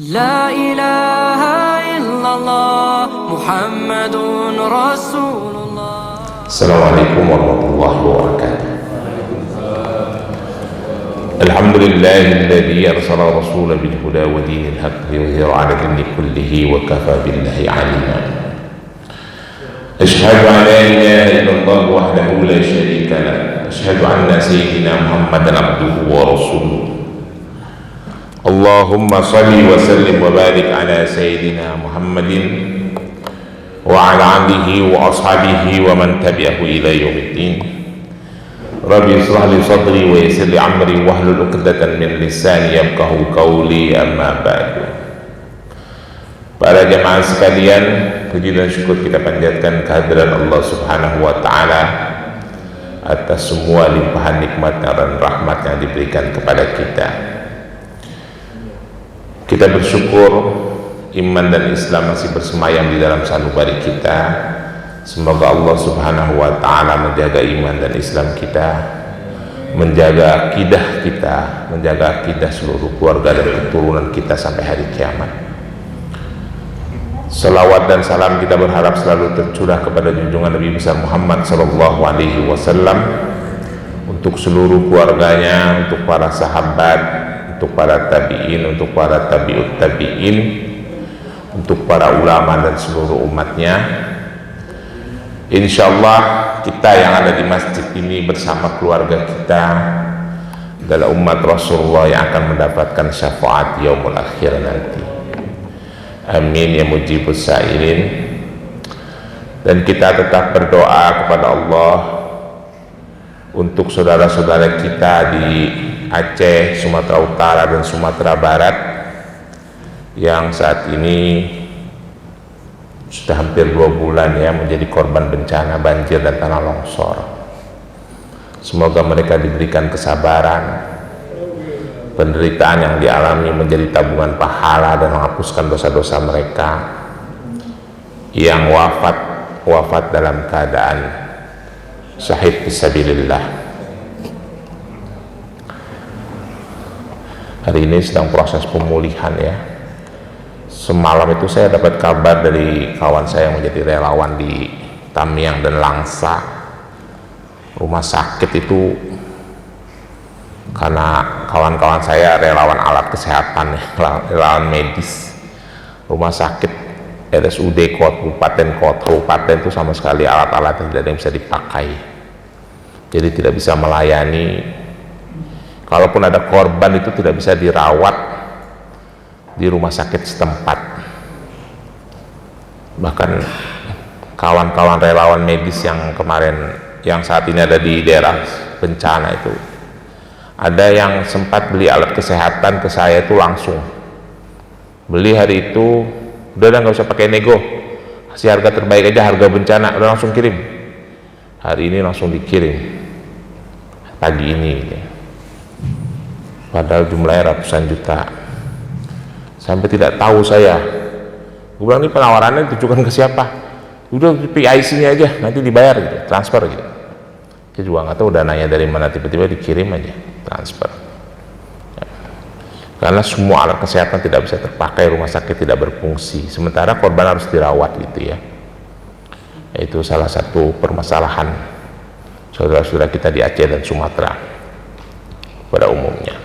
لا إله إلا الله محمد رسول الله. السلام عليكم ورحمة الله وبركاته. الحمد لله الذي أرسل رسوله بالهدى ودين الحق ليظهره على الدين كله وكفى بالله عليما. أشهد أن لا إله إلا الله وحده لا شريك له. أشهد أن سيدنا محمدا عبده ورسوله. اللهم صل وسلم وبارك على سيدنا محمد وعلى آله وأصحابه ومن تبعه إلى يوم الدين. ربي اشرح لي صدري ويسر لي أمري واحلل عقدة من لساني يفقهوا قولي. أما بعد. Para jemaah sekalian, puji dan syukur kita panjatkan kehadiran Allah Subhanahu wa taala atas semua limpahan nikmat dan rahmat yang diberikan kepada kita. Kita bersyukur iman dan Islam masih bersemayam di dalam sanubari kita. Semoga Allah Subhanahu wa taala menjaga iman dan Islam kita, menjaga akidah kita, menjaga akidah seluruh keluarga dan keturunan kita sampai hari kiamat. Salawat dan salam kita berharap selalu tercurah kepada junjungan Nabi besar Muhammad sallallahu alaihi wasallam, untuk seluruh keluarganya, untuk para sahabat, untuk para tabi'in, untuk para tabi'ut tabi'in, untuk para ulama dan seluruh umatnya. Insyaallah kita yang ada di masjid ini bersama keluarga kita adalah umat Rasulullah yang akan mendapatkan syafaat yaumul akhir nanti. Amin ya mujibus sa'ilin. Dan kita tetap berdoa kepada Allah untuk saudara-saudara kita di Aceh, Sumatera Utara dan Sumatera Barat yang saat ini sudah hampir 2 bulan ya menjadi korban bencana banjir dan tanah longsor. Semoga mereka diberikan kesabaran, penderitaan yang dialami menjadi tabungan pahala dan menghapuskan dosa-dosa mereka. Yang wafat dalam keadaan syahid fisabilillah. Hari ini sedang proses pemulihan ya. Semalam itu saya dapat kabar dari kawan saya yang menjadi relawan di Tamiang dan Langsa. Rumah sakit itu, karena kawan-kawan saya relawan alat kesehatan ya, relawan medis. Rumah sakit RSUD kabupaten itu sama sekali alat-alatnya tidak ada yang bisa dipakai. Jadi tidak bisa melayani. Kalaupun ada korban itu tidak bisa dirawat di rumah sakit setempat. Bahkan kawan-kawan relawan medis yang kemarin, yang saat ini ada di daerah bencana itu, ada yang sempat beli alat kesehatan ke saya itu langsung beli hari itu, udah nggak usah pakai nego, kasih harga terbaik aja, harga bencana, udah langsung kirim. Hari ini langsung dikirim pagi ini gitu. Padahal jumlahnya ratusan juta. Sampai tidak tahu saya. Gue bilang ini penawarannya ditujukan ke siapa? Udah PIC-nya aja, nanti dibayar gitu, transfer gitu. Dia juga nggak tahu dananya dari mana, tiba-tiba dikirim aja, transfer. Ya. Karena semua alat kesehatan tidak bisa terpakai, rumah sakit tidak berfungsi, sementara korban harus dirawat gitu ya. Itu salah satu permasalahan saudara-saudara kita di Aceh dan Sumatera pada umumnya.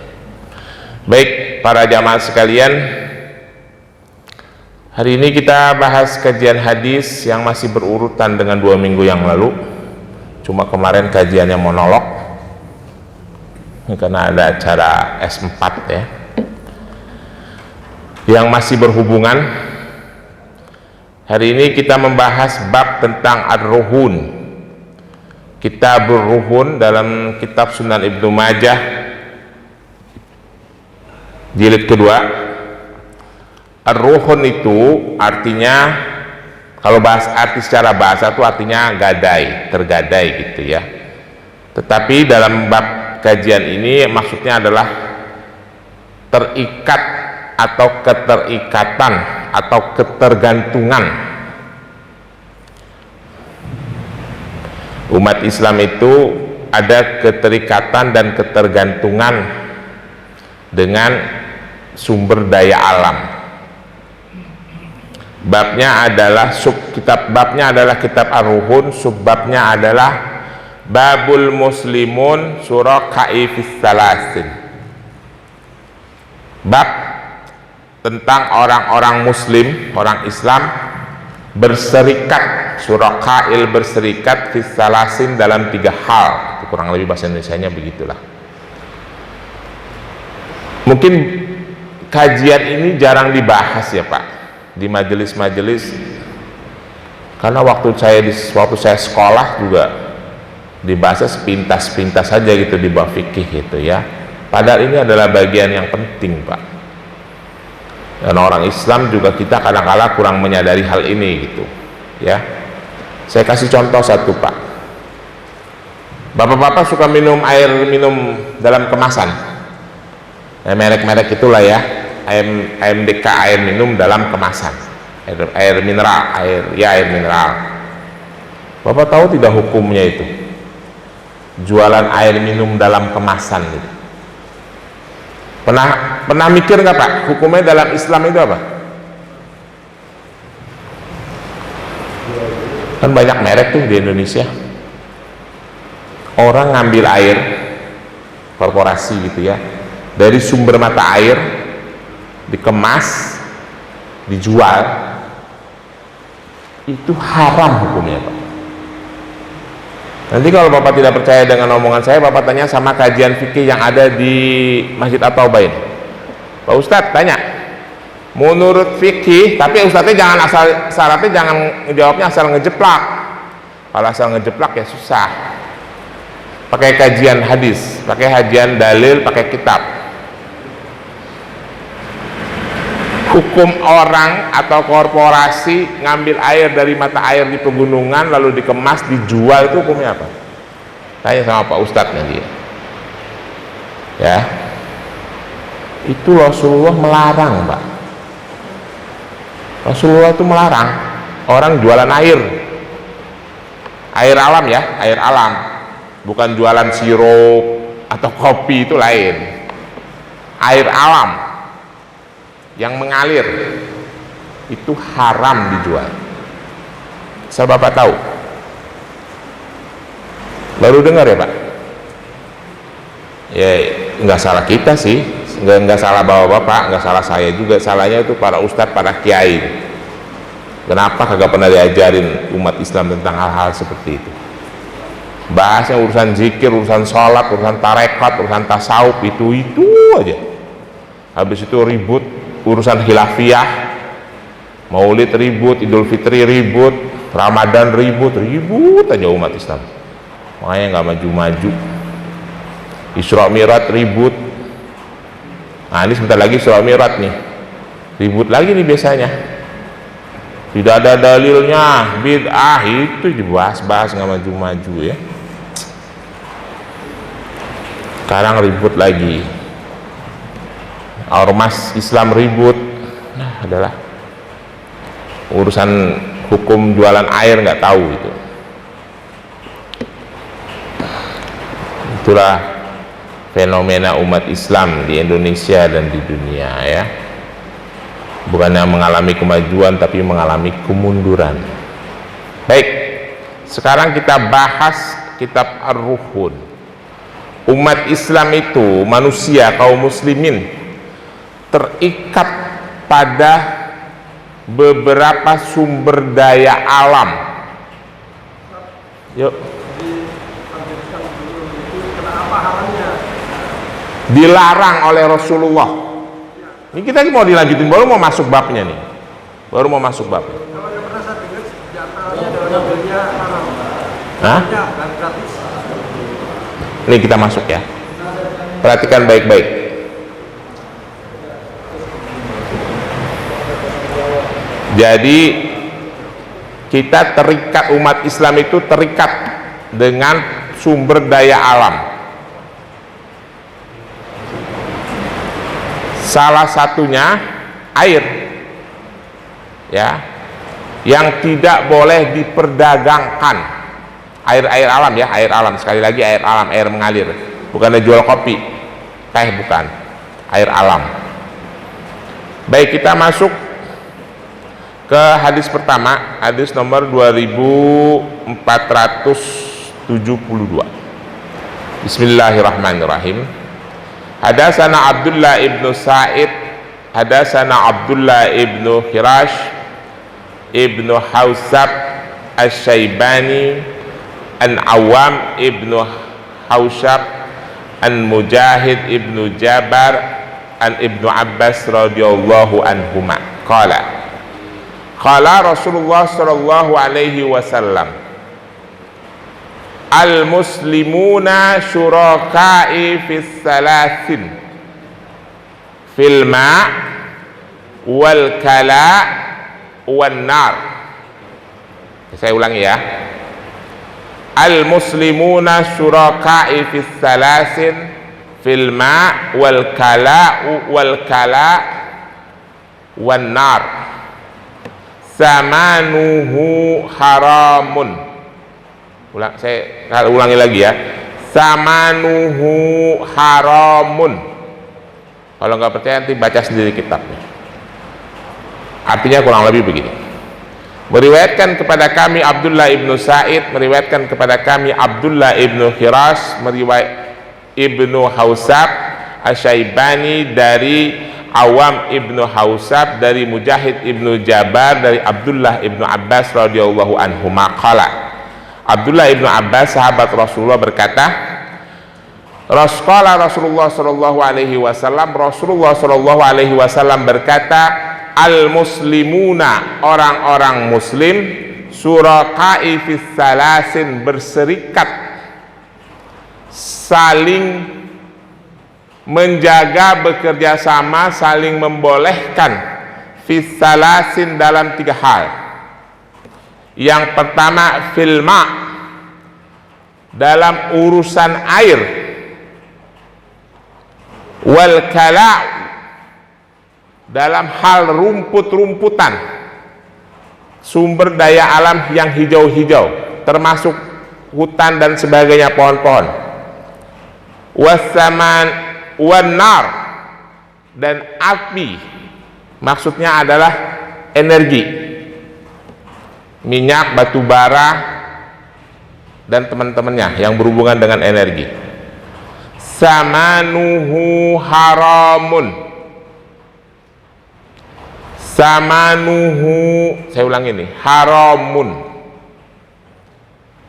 Baik, para jamaah sekalian, hari ini kita bahas kajian hadis yang masih berurutan dengan 2 minggu yang lalu. Cuma kemarin kajiannya monolog karena ada acara S4 ya, yang masih berhubungan. Hari ini kita membahas bab tentang ar-ruhun, kitabur ruhun dalam kitab Sunan Ibnu Majah jilid kedua. Ar-ruhun itu artinya, kalau bahas arti secara bahasa itu artinya gadai, tergadai gitu ya. Tetapi dalam bab kajian ini maksudnya adalah terikat atau keterikatan atau ketergantungan. Umat Islam itu ada keterikatan dan ketergantungan dengan sumber daya alam. babnya adalah babnya adalah kitab Ar-Ruhun, subbabnya adalah Babul Muslimun Syuraka'i fis Salasin, bab tentang orang-orang muslim, orang Islam berserikat, syuraka'il berserikat fis salasin dalam 3 hal. Itu kurang lebih bahasa Indonesianya begitulah. Mungkin kajian ini jarang dibahas ya Pak di majelis-majelis, karena waktu saya sekolah juga dibahasnya sepintas-pintas saja gitu di bab fikih gitu ya. Padahal ini adalah bagian yang penting Pak. Dan orang Islam juga kita kadang-kala kurang menyadari hal ini gitu ya. Saya kasih contoh satu Pak. Bapak-bapak suka minum air minum dalam kemasan, merek-merek itulah ya, AMDK air minum dalam kemasan, air mineral, air mineral. Bapak tahu tidak hukumnya itu jualan air minum dalam kemasan gitu? Pernah mikir nggak Pak, hukumnya dalam Islam itu apa? Kan banyak merek tuh di Indonesia. Orang ngambil air korporasi gitu ya, dari sumber mata air, dikemas, dijual, itu haram hukumnya Pak. Nanti kalau Bapak tidak percaya dengan omongan saya, Bapak tanya sama kajian fikih yang ada di Masjid At-Taubah ini. Pak Ustadz tanya, menurut fikih, tapi Ustadznya jangan syaratnya jangan jawabnya asal ngejeplak. Kalau asal ngejeplak ya susah. Pakai kajian hadis, pakai kajian dalil, pakai kitab. Hukum orang atau korporasi ngambil air dari mata air di pegunungan lalu dikemas dijual, itu hukumnya apa? Tanya sama Pak Ustadz nanti ya. Itu Rasulullah melarang Pak. Rasulullah itu melarang orang jualan air alam ya, air alam, bukan jualan sirup atau kopi, itu lain. Air alam yang mengalir itu haram dijual. Asal Bapak tahu. Baru dengar ya Pak? Ya nggak salah kita sih, nggak salah Bapak, nggak salah saya juga. Salahnya itu para ustadz, para kiai. Kenapa kagak pernah diajarin umat Islam tentang hal-hal seperti itu? Bahasnya urusan zikir, urusan sholat, urusan tarekat, urusan tasawuf, itu aja. Habis itu ribut urusan khilafiyah, maulid ribut, idul fitri ribut, ramadan ribut aja umat Islam. Makanya nggak maju-maju. Isra Mi'raj ribut. Nah ini sebentar lagi Isra Mi'raj nih, ribut lagi nih biasanya. Tidak ada dalilnya, bid'ah, itu dibahas-bahas nggak maju-maju ya. Sekarang ribut lagi. Ormas Islam ribut, nah adalah urusan hukum jualan air nggak tahu itu. Itulah fenomena umat Islam di Indonesia dan di dunia ya. Bukannya mengalami kemajuan tapi mengalami kemunduran. Baik, sekarang kita bahas kitab Ar-Ruhun. Umat Islam itu, manusia, kaum muslimin, terikat pada beberapa sumber daya alam. Yuk. Dilarang oleh Rasulullah. Ini kita mau dilanjutin, baru mau masuk babnya nih. Baru mau masuk bab. Hah? Ini kita masuk ya. Perhatikan baik-baik. Jadi kita terikat, umat Islam itu terikat dengan sumber daya alam. Salah satunya air ya, yang tidak boleh diperdagangkan. Air alam ya, air alam, sekali lagi air alam, air mengalir, bukan jual kopi, bukan, air alam. Baik, kita masuk ke hadis pertama, hadis nomor 2472. Bismillahirrahmanirrahim. Hadatsana Abdullah ibnu Sa'id, hadatsana Abdullah ibnu Khirash ibnu Hausab Asy-Syaibani an Awam ibnu Hausab an Mujahid ibnu Jabar an Ibnu Abbas radhiyallahu anhuma qala qala Rasulullah sallallahu alaihi wasallam al muslimuna syuraka'i fis salasin fil ma' wal kala wan nar. Saya ulangi ya. Al muslimuna syuraka'i fis salasin fil ma' wal kala wan nar. Samanuhu haramun. Saya ulangi lagi ya. Samanuhu haramun. Kalau nggak percaya nanti baca sendiri kitabnya. Artinya kurang lebih begini. Meriwayatkan kepada kami Abdullah ibnu Sa'id, meriwayatkan kepada kami Abdullah ibnu Khiras, meriwayat ibnu Hausab Asy-Syaibani dari Awam ibnu Hausab, dari Mujahid ibnu Jabar, dari Abdullah ibnu Abbas radhiyallahu anhuma qala. Abdullah ibnu Abbas sahabat Rasulullah berkata, Rasulullah sallallahu alaihi wasallam, Rasulullah sallallahu alaihi wasallam berkata, al muslimuna, orang-orang muslim, suraqai fis salasin, berserikat, saling menjaga, bekerja sama, saling membolehkan, fis salasin, dalam 3 hal. Yang pertama filma, dalam urusan air, wal kala, dalam hal rumput-rumputan, sumber daya alam yang hijau-hijau, termasuk hutan dan sebagainya, pohon-pohon. Wasaman wanar, dan api, maksudnya adalah energi, minyak, batu bara, dan teman-temannya yang berhubungan dengan energi. Samanuhu haramun. Samanuhu, saya ulang ini, haramun.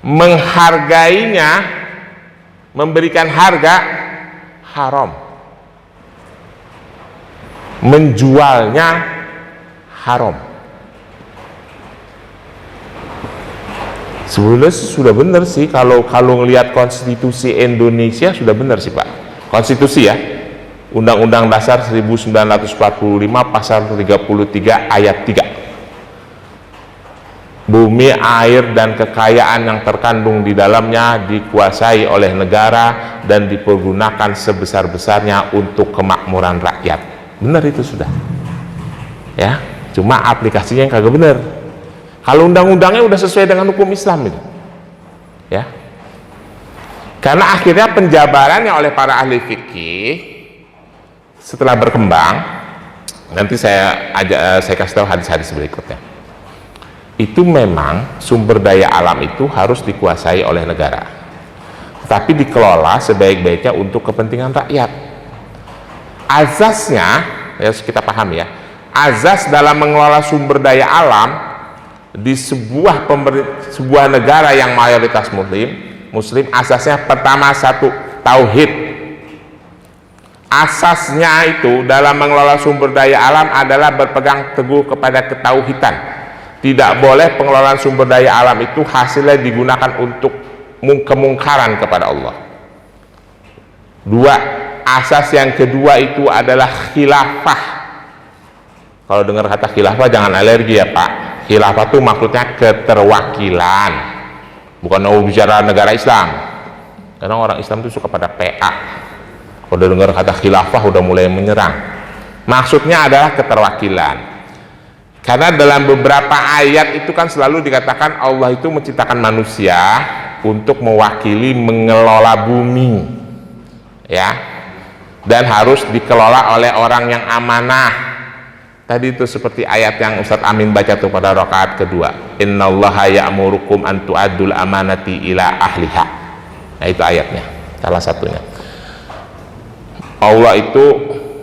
Menghargainya, memberikan harga, haram. Menjualnya haram. Sebenarnya sudah benar sih, kalau ngelihat konstitusi Indonesia sudah benar sih Pak. Konstitusi ya, Undang-Undang Dasar 1945 pasal 33 ayat 3. Bumi, air, dan kekayaan yang terkandung di dalamnya dikuasai oleh negara dan dipergunakan sebesar-besarnya untuk kemakmuran rakyat. Benar itu sudah. Ya, cuma aplikasinya yang kagak benar. Kalau undang-undangnya udah sesuai dengan hukum Islam itu. Ya. Karena akhirnya penjabarannya oleh para ahli fikih setelah berkembang, nanti saya kasih tahu hadis-hadis berikutnya. Itu memang sumber daya alam itu harus dikuasai oleh negara, tetapi dikelola sebaik-baiknya untuk kepentingan rakyat. Azasnya, ya kita paham ya, azas dalam mengelola sumber daya alam di sebuah negara yang mayoritas muslim, asasnya pertama satu, tauhid. Asasnya itu dalam mengelola sumber daya alam adalah berpegang teguh kepada ketauhidan. Tidak boleh pengelolaan sumber daya alam itu hasilnya digunakan untuk kemungkaran kepada Allah. 2, asas yang kedua itu adalah khilafah. Kalau dengar kata khilafah jangan alergi ya Pak. Khilafah itu maksudnya keterwakilan, bukan mau bicara negara Islam. Karena orang Islam itu suka pada PA. Kalau dengar kata khilafah udah mulai menyerang. Maksudnya adalah keterwakilan. Karena dalam beberapa ayat itu kan selalu dikatakan Allah itu menciptakan manusia untuk mewakili mengelola bumi, ya, dan harus dikelola oleh orang yang amanah, Tadi itu seperti ayat yang Ustadz Amin baca tuh pada rakaat kedua, innallaha ya'murukum an tu'addul amanati ila ahliha. Nah itu ayatnya, salah satunya. Allah itu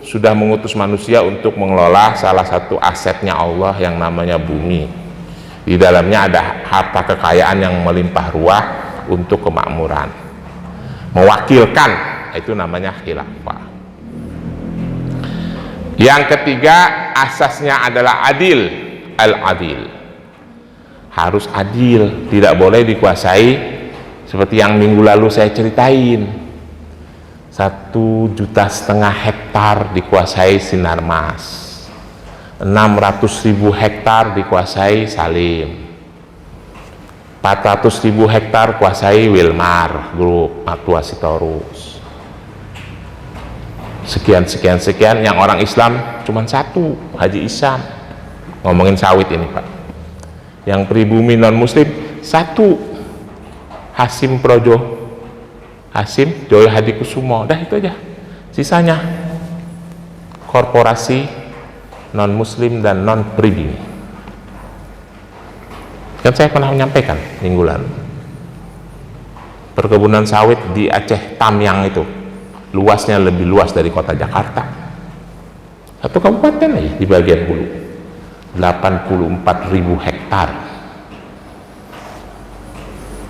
sudah mengutus manusia untuk mengelola salah satu asetnya Allah yang namanya bumi. Di dalamnya ada harta kekayaan yang melimpah ruah untuk kemakmuran, mewakilkan, itu namanya khilafah. Yang ketiga, asasnya adalah adil, al-adil, harus adil, tidak boleh dikuasai seperti yang minggu lalu saya ceritain, 1,5 juta hektar dikuasai Sinarmas, 600.000 hektar dikuasai Salim, 400.000 hektar kuasai Wilmar Group, Matua Sitorus, sekian, yang orang Islam cuma satu, Haji Isam. Ngomongin sawit ini Pak. Yang pribumi non muslim satu, Hasim Projo, Hasim Joyo Hadi Kusumo, dah itu aja. Sisanya korporasi non muslim dan non pribumi. Kan saya pernah menyampaikan minggu lalu, perkebunan sawit di Aceh Tamyang itu luasnya lebih luas dari kota Jakarta, satu kabupaten aja di bagian hulu, 84.000 hektar.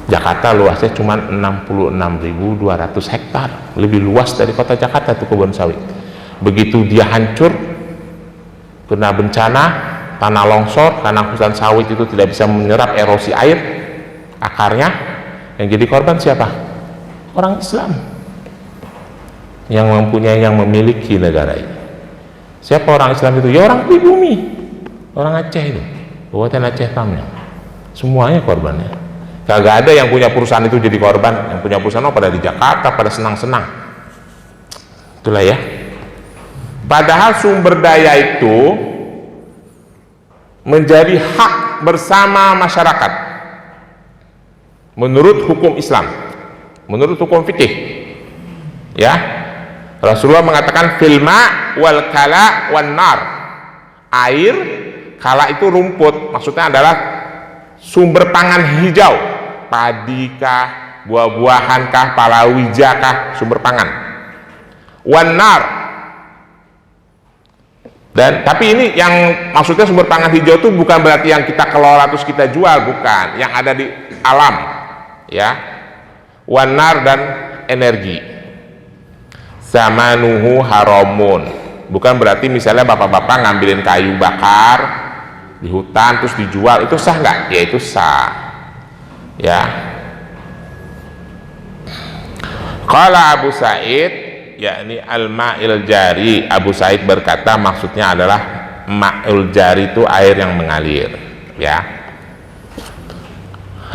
Jakarta luasnya cuma 66.200 hektar, lebih luas dari kota Jakarta itu kebun sawit. Begitu dia hancur kena bencana tanah longsor, karena hutan sawit itu tidak bisa menyerap erosi air, akarnya yang jadi korban siapa? Orang Islam yang mempunyai, yang memiliki negara ini. Siapa orang Islam itu? Ya orang pribumi, orang Aceh itu, Kabupaten Aceh Tamyang, semuanya korbannya. Kagak ada yang punya perusahaan itu jadi korban. Yang punya perusahaan pada di Jakarta, pada senang-senang. Itulah ya. Padahal sumber daya itu menjadi hak bersama masyarakat menurut hukum Islam, menurut hukum fikih. Ya, Rasulullah mengatakan filma wal kala wan nar. Air, kala itu rumput, maksudnya adalah sumber pangan hijau, padikah, buah-buahankah, palawijakah, sumber pangan. Wan nar. Dan tapi ini yang maksudnya sumber pangan hijau itu bukan berarti yang kita kelola terus kita jual, bukan, yang ada di alam, ya. Wan nar dan energi. Zamanuhu haramun, bukan berarti misalnya bapak-bapak ngambilin kayu bakar di hutan terus dijual, itu sah nggak? Ya itu sah, ya. Qala Abu Sa'id, yakni al-ma'il jari, Abu Sa'id berkata maksudnya adalah ma'il jari itu air yang mengalir, ya.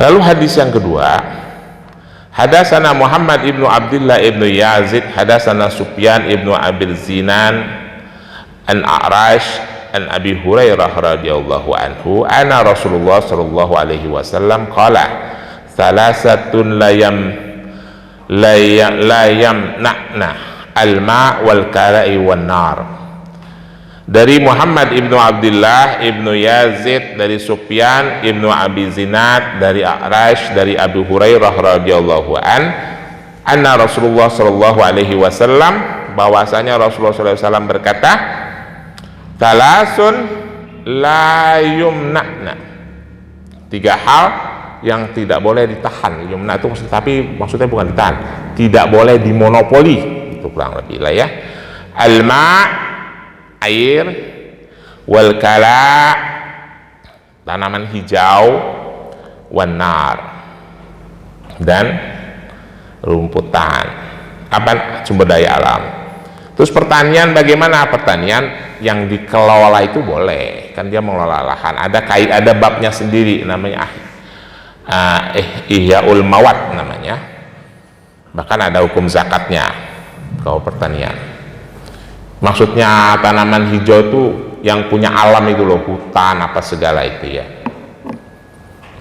Lalu hadis yang kedua, hadasana Muhammad ibnu Abdullah ibnu Yazid, hadasana Sufyan ibnu Abil Zinan an A'rash an Abi Hurairah radhiyallahu anhu anna Rasulullah sallallahu alaihi wasallam qala salasatun layam na'na al-ma' wal kara'i wan nar. Dari Muhammad ibnu Abdullah ibnu Yazid, dari Sufyan ibnu Abi Zinad, dari A'rash, dari Abu Hurairah radhiyallahu anna Rasulullah sallallahu alaihi wasallam, bahwasanya Rasulullah sallallahu alaihi wasallam berkata, talasun la yumna'na, 3 hal yang tidak boleh ditahan. Yumna itu tapi maksudnya bukan ditahan, tidak boleh dimonopoli, itu kurang lebih lah ya. Al-ma', air, wal kala, tanaman hijau, wan nar, dan rumputan, apa, sumber daya alam. Terus pertanian bagaimana? Pertanian yang dikelola itu boleh, kan dia mengelola lahan, ada babnya sendiri namanya Ihyaul Mawad namanya, bahkan ada hukum zakatnya kalau pertanian. Maksudnya tanaman hijau itu yang punya alam itu loh, hutan apa segala itu ya,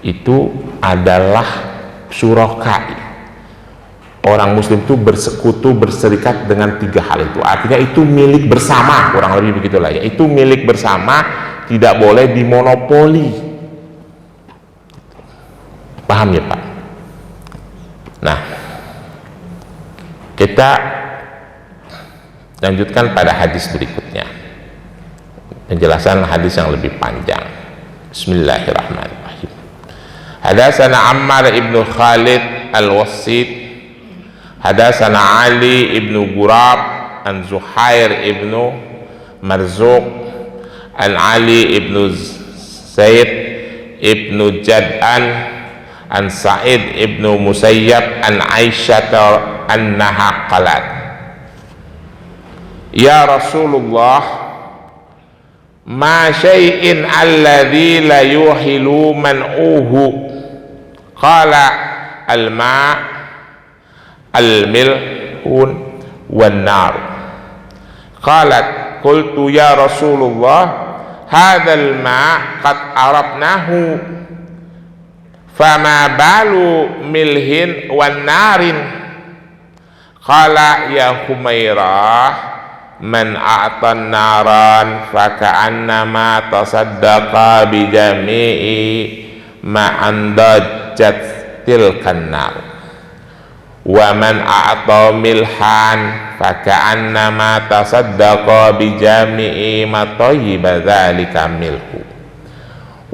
itu adalah syurakai, orang muslim itu bersekutu, berserikat dengan 3 hal itu. Artinya itu milik bersama, kurang lebih begitulah ya. Itu milik bersama, tidak boleh dimonopoli. Paham ya Pak? Nah, kita lanjutkan pada hadis berikutnya, penjelasan hadis yang lebih panjang. Bismillahirrahmanirrahim. Hadatsana Ammar ibnu Khalid al-Wassit, hadatsana Ali ibnu Gurab an Zuhair ibnu Marzuq an Ali ibnu Zaid ibnu Jad'an an Sa'id ibnu Musayyab an Aisyah annaha qalat, ya Rasulullah, ma syai'in alladhi la yuhilu man'uhu, qala al-ma' al-milhun wan nar. Qalat qultu ya Rasulullah, hadzal ma' qad arabnahu, fama balu milhin wan narin. Qala ya Humairah, man a'tan naran faka'annama tasaddaqa bijami'i ma'andajat tilkan nar, wa man a'ta milhan faka'annama tasaddaqa bijami'i matayyiba dzalika milhu,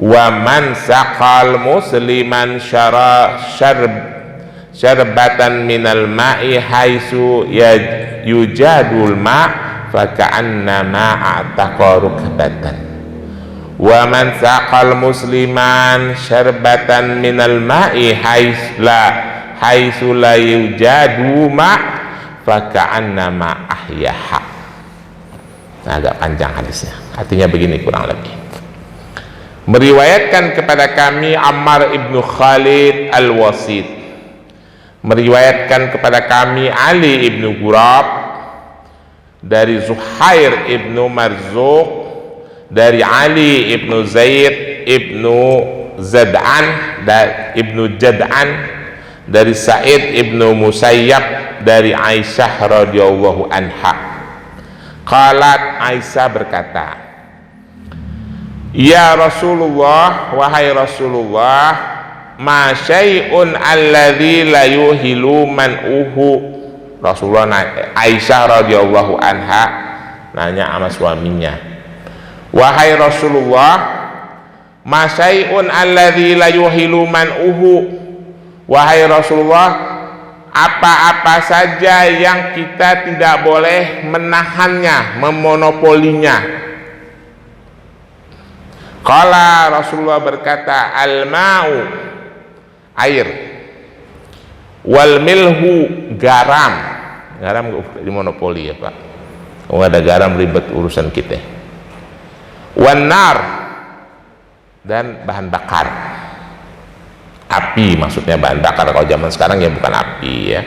wa man saqal musliman syarbatan minal ma'i haitsu yujadul ma' faka'annama a'taqa rukbatan, wa man saqal musliman syarbatan minal ma'i haitsu la yujadu ma' faka'annama ahyaha. Nah, agak panjang hadisnya. Artinya begini kurang lebih. Meriwayatkan kepada kami Ammar ibnu Khalid al-Wasit, meriwayatkan kepada kami Ali ibnu Gurab dari Zuhair ibnu Marzuq, dari Ali ibnu Zaid ibnu Jad'an, dari Sa'id ibnu Musayyab, dari Aisyah radhiyallahu anha. Qalat, Aisyah berkata, ya Rasulullah, wahai Rasulullah, ma syai'un alladzi la yuhilu man'uhu. Rasulullah, Aisyah radhiyallahu anha nanya sama suaminya, wahai Rasulullah, ma syai'un alladzi la yuhilu man'uhu, wahai Rasulullah, apa-apa saja yang kita tidak boleh menahannya, memonopolinya. Qala, Rasulullah berkata, al-ma'u, air, wal milhu, garam. Garam di monopoli ya Pak, kalau ada garam ribet urusan kita. Wan nar, dan bahan bakar, api maksudnya bahan bakar. Kalau zaman sekarang ya bukan api ya,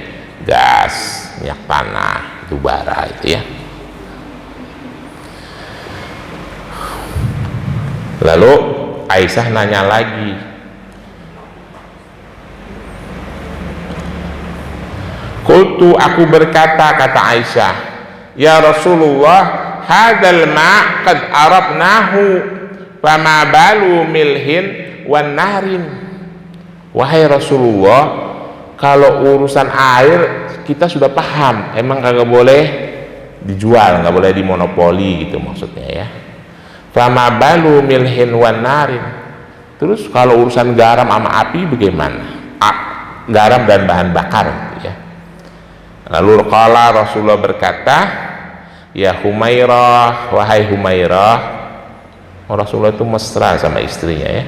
gas, minyak tanah, itu bara itu ya. Lalu Aisyah nanya lagi, qultu, aku berkata, kata Aisyah, ya Rasulullah, hadzal ma' qad arabnahu, fama balu milhin wan narin. Wahai Rasulullah, kalau urusan air kita sudah paham, emang kagak boleh dijual, nggak boleh dimonopoli gitu maksudnya ya. Fama balu milhin wan narin. Terus kalau urusan garam sama api bagaimana? Garam dan bahan bakar gitu ya. Lalu qala, Rasulullah berkata, ya Humairah, wahai Humairah. Rasulullah itu mesra sama istrinya ya.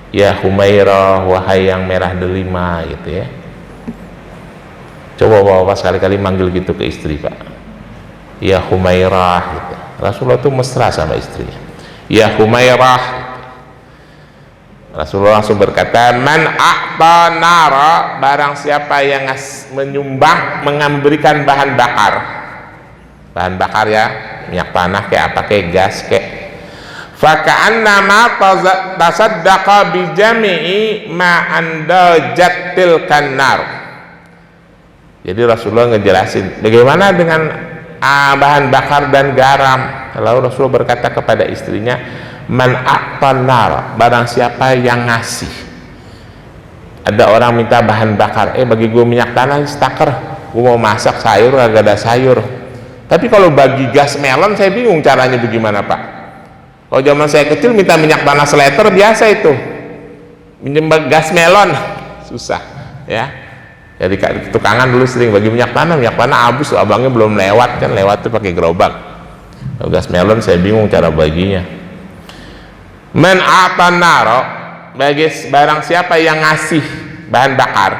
Ya Humairah, wahai yang merah delima gitu ya. Coba bapak sekali-kali manggil gitu ke istri Pak, ya Humairah gitu. Rasulullah itu mesra sama istrinya, ya Humairah gitu. Rasulullah langsung berkata, man a'ta nara, barang siapa yang menyumbang, memberikan bahan bakar ya, minyak tanah kayak apa, kayak gas kayak, faka'annama tasaddaqa bijami'i ma andajat tilkan nar. Jadi Rasulullah ngejelasin bagaimana dengan bahan bakar dan garam. Lalu Rasulullah berkata kepada istrinya, man a'tanar, barang siapa yang ngasih. Ada orang minta bahan bakar, bagi gue minyak tanah staker, gue mau masak sayur, agak ada sayur. Tapi kalau bagi gas melon saya bingung caranya bagaimana Pak. Kalau zaman saya kecil minta minyak tanah seliter biasa itu, minjem gas melon susah ya. Jadi tukangan dulu sering bagi minyak tanah habis, abangnya belum lewat kan, lewat tuh pakai gerobak. Kalau gas melon saya bingung cara baginya. Man atanaro, bagi barang siapa yang ngasih bahan bakar,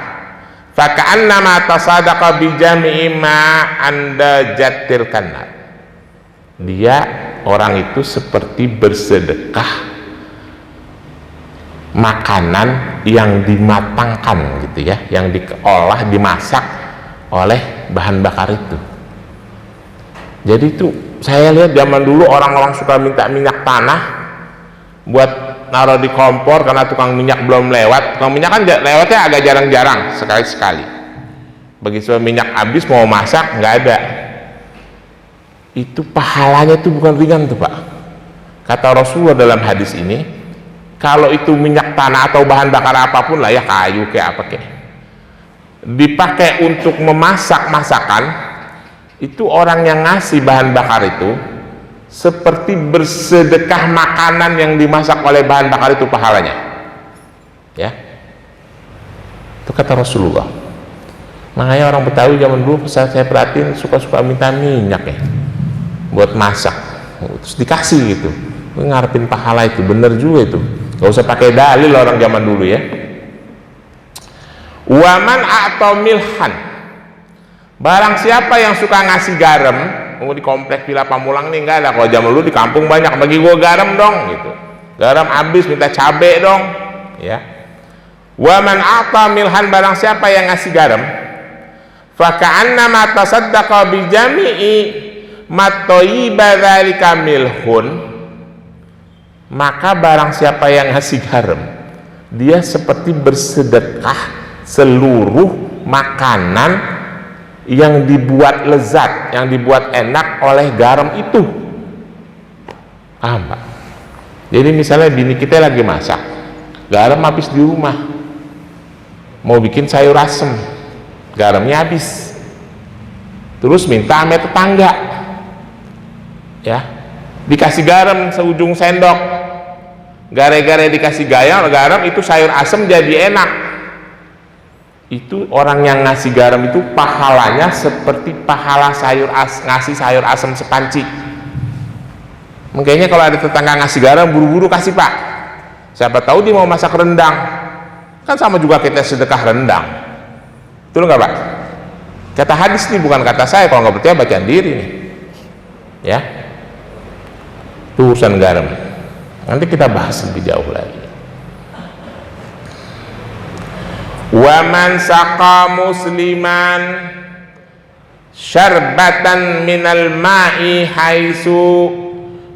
faka'annama tasadaqa bijami'i ma anda jatil kanar, dia orang itu seperti bersedekah makanan yang dimatangkan gitu ya, yang diolah, dimasak oleh bahan bakar itu. Jadi itu saya lihat zaman dulu orang-orang suka minta minyak tanah buat naruh di kompor karena tukang minyak belum lewat. Tukang minyak kan lewatnya agak jarang-jarang, sekali-sekali. Begitu minyak habis mau masak nggak ada. Itu pahalanya itu bukan ringan tuh Pak. Kata Rasulullah dalam hadis ini, kalau itu minyak tanah atau bahan bakar apapun lah ya, kayu kayak apa kayak, dipakai untuk memasak masakan, itu orang yang ngasih bahan bakar itu seperti bersedekah makanan yang dimasak oleh bahan bakar itu pahalanya ya. Itu kata Rasulullah. Makanya orang Betawi zaman dulu saya perhatiin suka-suka minta minyak ya buat masak, terus dikasih gitu, ngarepin pahala. Itu bener juga itu, gak usah pakai dalil orang zaman dulu ya. Waman atau milhan, barang siapa yang suka ngasih garam, di komplek Villa Pamulang nih nggak ada, kalau zaman dulu di kampung banyak, bagi gua garam dong gitu, garam habis minta cabe dong ya. Waman atau milhan, barang siapa yang ngasih garam, faka'annama tasaddaqa bijami'i matoyiba dzalika milhun, maka barang siapa yang ngasih garam, dia seperti bersedekah seluruh makanan yang dibuat lezat, yang dibuat enak oleh garam itu. Paham Pak? Jadi misalnya bini kita lagi masak, garam habis di rumah, mau bikin sayur asem, garamnya habis, terus minta sama tetangga ya, dikasih garam seujung sendok, gara-gara dikasih garam itu sayur asem jadi enak. Itu orang yang ngasih garam itu pahalanya seperti pahala ngasih sayur asem sepanci. Makanya kalau ada tetangga ngasih garam, buru-buru kasih Pak, siapa tahu dia mau masak rendang, kan sama juga kita sedekah rendang. Betul nggak Pak? Kata hadis nih, bukan kata saya. Kalau nggak percaya bacaan diri nih ya. Itu urusan garam, nanti kita bahas lebih jauh lagi. Waman saqa musliman syarbatan minal ma'i haitsu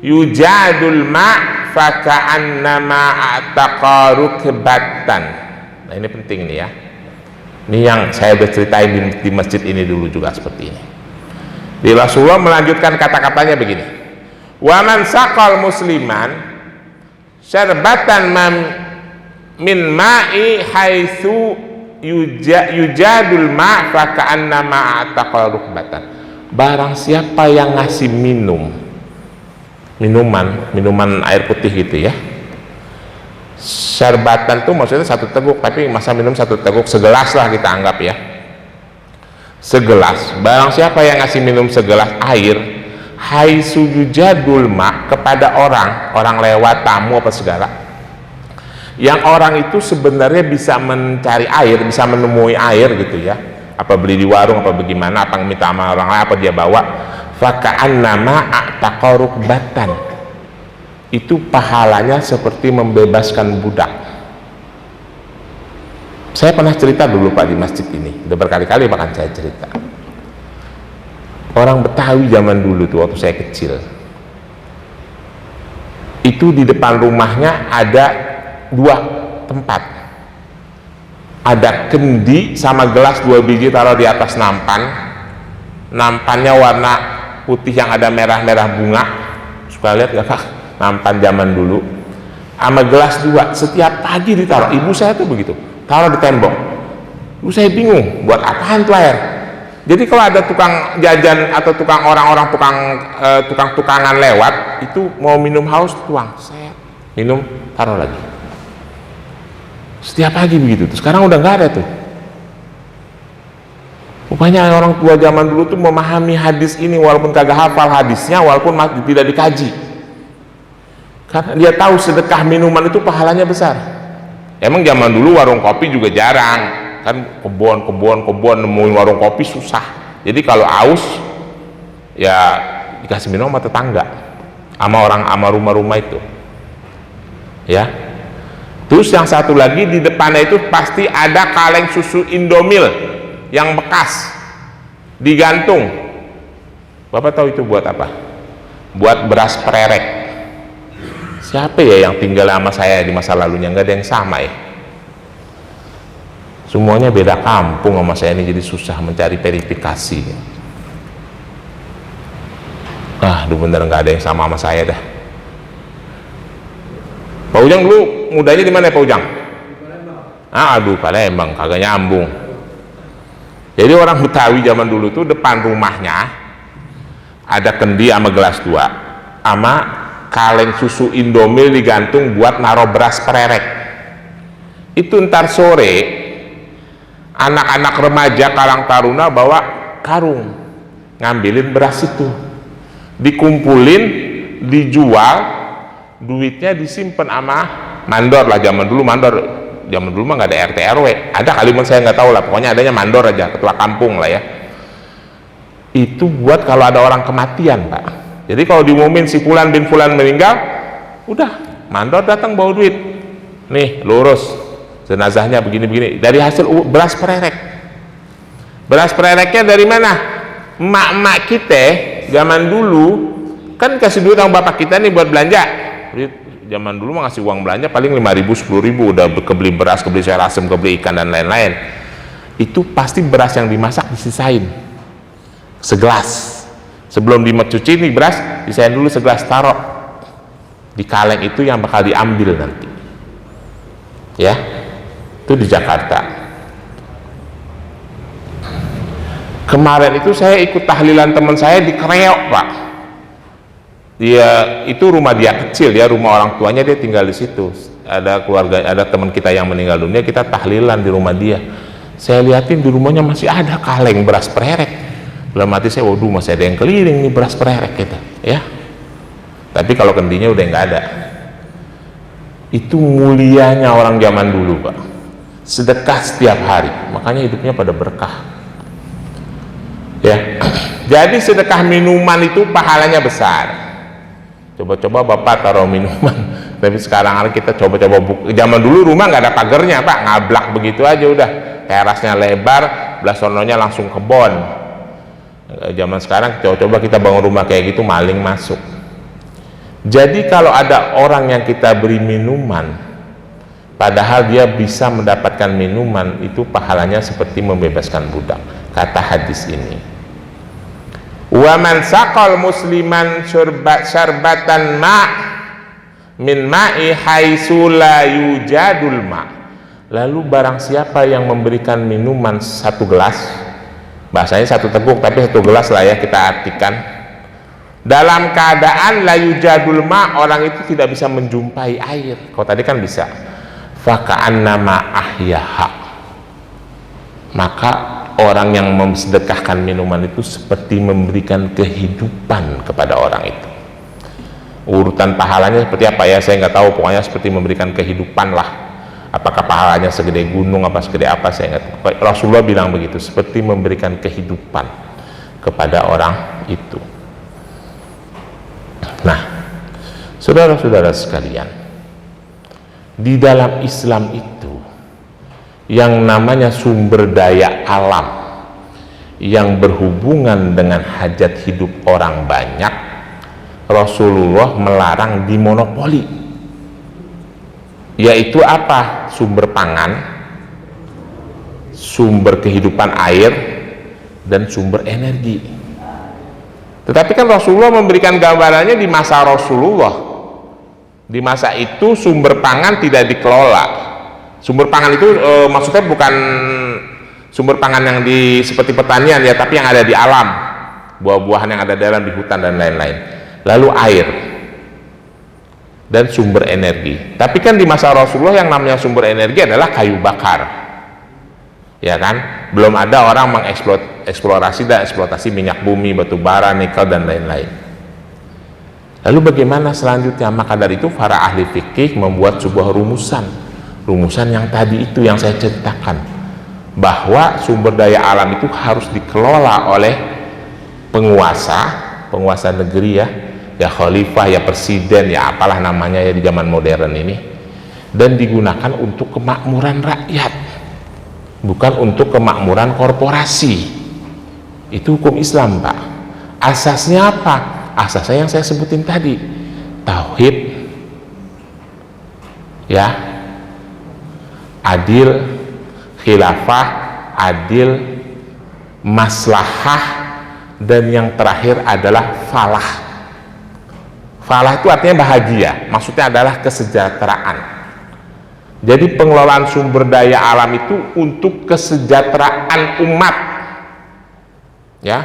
yujadul ma' faka'annama a'taqa rukbatan. Nah ini penting nih ya, ini yang saya udah ceritain di masjid ini dulu juga seperti ini. Di Rasulullah melanjutkan kata-katanya begini, waman saqal musliman syarbatan min ma'i haitsu yujadul ma' faka'annama a'taqa rukbatan. Barang siapa yang ngasih minuman air putih gitu ya, syarbatan tuh maksudnya satu teguk, tapi masa minum satu teguk, segelas lah kita anggap ya, segelas. Barang siapa yang ngasih minum segelas air, haitsu yujadul ma', kepada orang lewat, tamu apa segala, yang orang itu sebenarnya bisa mencari air, bisa menemui air gitu ya, apa beli di warung apa bagaimana, apa minta sama orang lain, apa dia bawa, faka'annama a'taqa rukbatan, itu pahalanya seperti membebaskan budak. Saya pernah cerita dulu Pak di masjid ini, udah berkali-kali bahkan saya cerita, orang Betawi zaman dulu tuh waktu saya kecil itu, di depan rumahnya ada dua tempat ada kendi sama gelas 2 biji taruh di atas nampan, nampannya warna putih yang ada merah-merah bunga. Suka lihat gak kak nampan zaman dulu, sama gelas 2 setiap pagi ditaruh. Ibu saya tuh begitu, taruh di tembok. Lu saya bingung buat apaan tuh air. Jadi kalau ada tukang jajan atau tukang orang-orang tukang-tukangan lewat itu mau minum haus, tuang, saya minum, taruh lagi. Setiap pagi begitu. Sekarang udah nggak ada tuh. Rupanya orang tua zaman dulu tuh memahami hadis ini walaupun kagak hafal hadisnya, walaupun tidak dikaji. Karena dia tahu sedekah minuman itu pahalanya besar. Emang zaman dulu warung kopi juga jarang, kan kebon nemuin warung kopi susah. Jadi kalau aus ya dikasih minum sama tetangga, sama rumah-rumah itu. Ya. Terus yang satu lagi di depannya itu pasti ada kaleng susu Indomil yang bekas digantung. Bapak tahu itu buat apa? Buat beras pererek. Siapa ya yang tinggal sama saya di masa lalunya? Nggak ada yang sama ya. Semuanya beda kampung sama saya ini, jadi susah mencari verifikasi. Bener nggak ada yang sama saya dah. Pak Ujang dulu mudanya di mana ya Pak Ujang? Palembang, kagak nyambung. Jadi orang Betawi zaman dulu tuh depan rumahnya ada kendi sama gelas 2 sama kaleng susu Indomil digantung buat naruh beras pererek. Itu ntar sore anak-anak remaja Karang Taruna bawa karung ngambilin beras itu, dikumpulin, dijual, duitnya disimpan sama mandor lah. Zaman dulu mah nggak ada RT RW, ada kali saya nggak tahu lah, pokoknya adanya mandor aja, ketua kampung lah ya. Itu buat kalau ada orang kematian Pak. Jadi kalau diumumin si Fulan bin Fulan meninggal, udah mandor datang bawa duit, nih lurus jenazahnya begini-begini, dari hasil beras pererek. Beras perereknya dari mana? Emak-emak kita zaman dulu kan kasih duit sama bapak kita nih buat belanja. Zaman dulu mah ngasih uang belanja paling 5.000 10.000 udah kebeli beras, kebeli sayur asem, kebeli ikan dan lain-lain. Itu pasti beras yang dimasak disisain segelas. Sebelum dicuci nih beras disain dulu segelas, taruh di kaleng itu yang bakal diambil nanti. Ya, itu di Jakarta. Kemarin itu saya ikut tahlilan teman saya di Kreok Pak. Dia itu rumah dia kecil ya, rumah orang tuanya, dia tinggal di situ. Ada keluarga, ada teman kita yang meninggal dunia, kita tahlilan di rumah dia. Saya liatin di rumahnya masih ada kaleng beras pererek. Dalam hati saya, waduh masih ada yang keliling nih beras pererek kita, ya. Tapi kalau kendinya udah nggak ada. Itu mulianya orang zaman dulu Pak. Sedekah setiap hari, makanya hidupnya pada berkah. Ya. Jadi sedekah minuman itu pahalanya besar. Coba-coba Bapak taruh minuman. Tapi sekarang kita coba-coba zaman dulu rumah nggak ada pagernya Pak, ngablak begitu aja udah. Terasnya lebar, belah sononya langsung kebon. Zaman sekarang coba kita bangun rumah kayak gitu, maling masuk. Jadi kalau ada orang yang kita beri minuman padahal dia bisa mendapatkan minuman, itu pahalanya seperti membebaskan budak, kata hadis ini. Wa man saqal musliman syarbatan min ma'i haitsu la yujadul ma. Lalu barang siapa yang memberikan minuman 1 gelas, bahasanya 1 teguk tapi 1 gelas lah ya kita artikan, dalam keadaan la yujadul ma, orang itu tidak bisa menjumpai air. Kalau tadi kan bisa, faka'annama ahyaha, maka orang yang memsedekahkan minuman itu seperti memberikan kehidupan kepada orang itu. Urutan pahalanya seperti apa ya saya nggak tahu, pokoknya seperti memberikan kehidupan lah. Apakah pahalanya segede gunung apa segede apa saya nggak tahu. Rasulullah bilang begitu, seperti memberikan kehidupan kepada orang itu. Nah, saudara-saudara sekalian, di dalam Islam itu yang namanya sumber daya alam yang berhubungan dengan hajat hidup orang banyak, Rasulullah melarang dimonopoli. Yaitu apa? Sumber pangan, sumber kehidupan air dan sumber energi. Tetapi kan Rasulullah memberikan gambarannya di masa Rasulullah. Di masa itu sumber pangan tidak dikelola. Sumber pangan itu maksudnya bukan sumber pangan yang seperti pertanian ya, tapi yang ada di alam, buah-buahan yang ada dalam di hutan dan lain-lain. Lalu air dan sumber energi. Tapi kan di masa Rasulullah yang namanya sumber energi adalah kayu bakar, ya kan? Belum ada orang mengeksplorasi dan eksploitasi minyak bumi, batu bara, nikel dan lain-lain. Lalu bagaimana selanjutnya? Maka dari itu para ahli fikih membuat sebuah rumusan yang tadi itu yang saya ceritakan, bahwa sumber daya alam itu harus dikelola oleh penguasa negeri ya khalifah, ya presiden, ya apalah namanya ya di zaman modern ini, dan digunakan untuk kemakmuran rakyat, bukan untuk kemakmuran korporasi. Itu hukum Islam, Pak. Asasnya apa? Asasnya yang saya sebutin tadi, tauhid, ya, adil, khilafah, adil, maslahah, dan yang terakhir adalah falah. Falah itu artinya bahagia, maksudnya adalah kesejahteraan. Jadi pengelolaan sumber daya alam itu untuk kesejahteraan umat, ya,